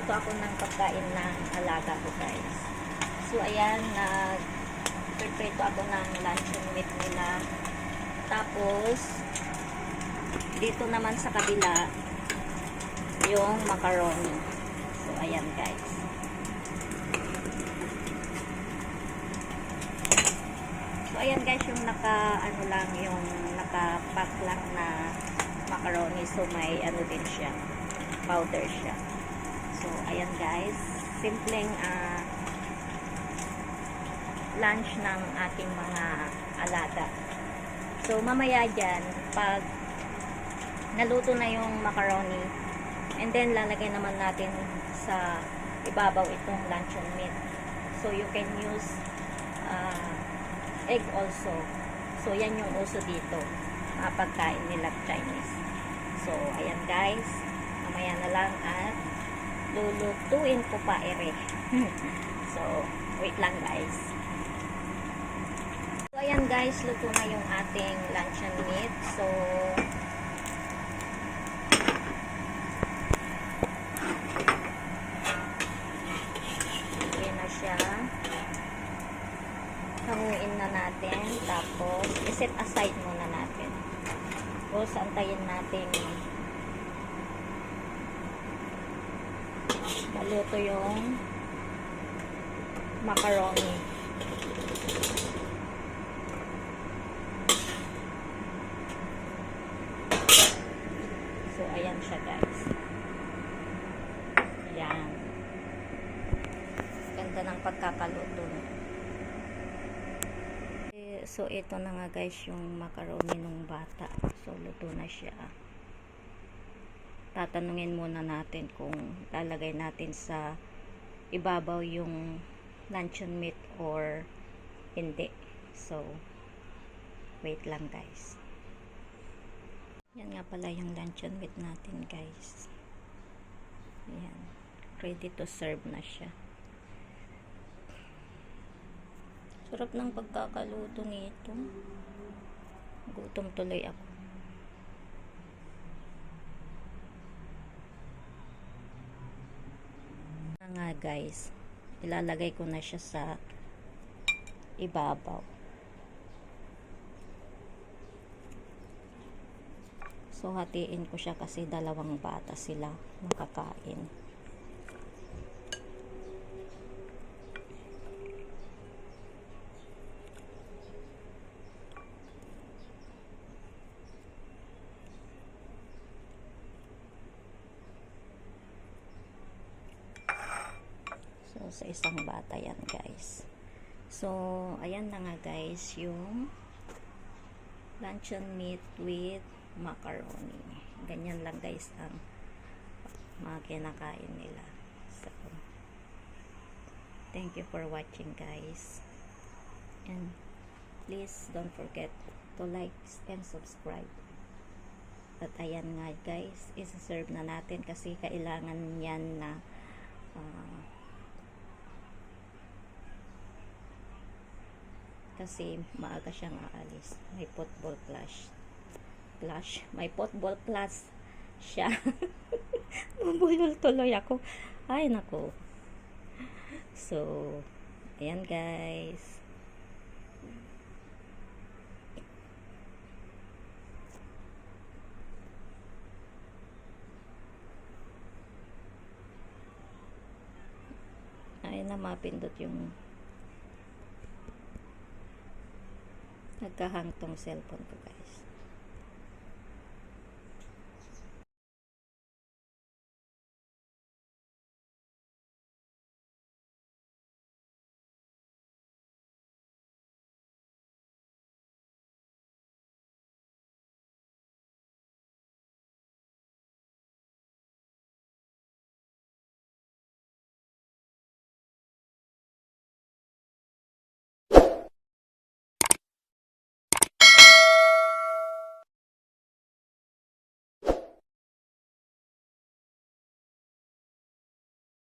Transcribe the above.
Magluluto ako ng pagkain ng alaga ko, guys. So, ayan, nag-prepare ako ng luncheon meat nila. Tapos, dito naman sa kabila, yung macaroni. So, ayan, guys. So, ayan, guys, yung naka-pack lang na macaroni. So, may ano din siya, powder siya. So, ayan, guys. Simpleng lunch ng ating mga alaga. So, mamaya dyan, pag naluto na yung macaroni, and then lalagay naman natin sa ibabaw itong luncheon meat. So, you can use egg also. So, yan yung uso dito, mga pagkain nila Chinese. So, ayan, guys. Mamaya na lang at lulutuin ko pa ere. So, wait lang, guys. So, ayan, guys. Luto na yung ating luncheon meat. So, hanguin na natin, tapos iset aside muna natin. Tapos antayin natin maluto yung macaroni. So ayan siya, guys. Ayan, ganda ng pagkakaluto. So, ito na nga, guys, yung macaroni nung bata. So, luto na siya. Tatanungin muna natin kung lalagay natin sa ibabaw yung luncheon meat or hindi. So, wait lang, guys. Yan nga pala yung luncheon meat natin, guys. Ayan. Ready to serve na siya. Sarap ng pagkakaluto nito. Gutom tuloy ako. Nga, guys, ilalagay ko na siya sa ibabaw. So, hatiin ko siya kasi dalawang bata sila makakain. So, sa isang bata yan, guys. So, ayan na nga, guys, yung luncheon meat with macaroni. Ganyan lang, guys, ang mga kinakain nila. So, thank you for watching, guys. And please don't forget to like and subscribe. At ayan nga, guys, isa-serve na natin kasi kailangan yan na kasi maaga siyang aalis. May football clash. May football class siya. Mabulol tuloy ako. Ay, nako. So, ayan, guys. Ayun na, mapindot yung nagkahang tong cellphone ko, guys.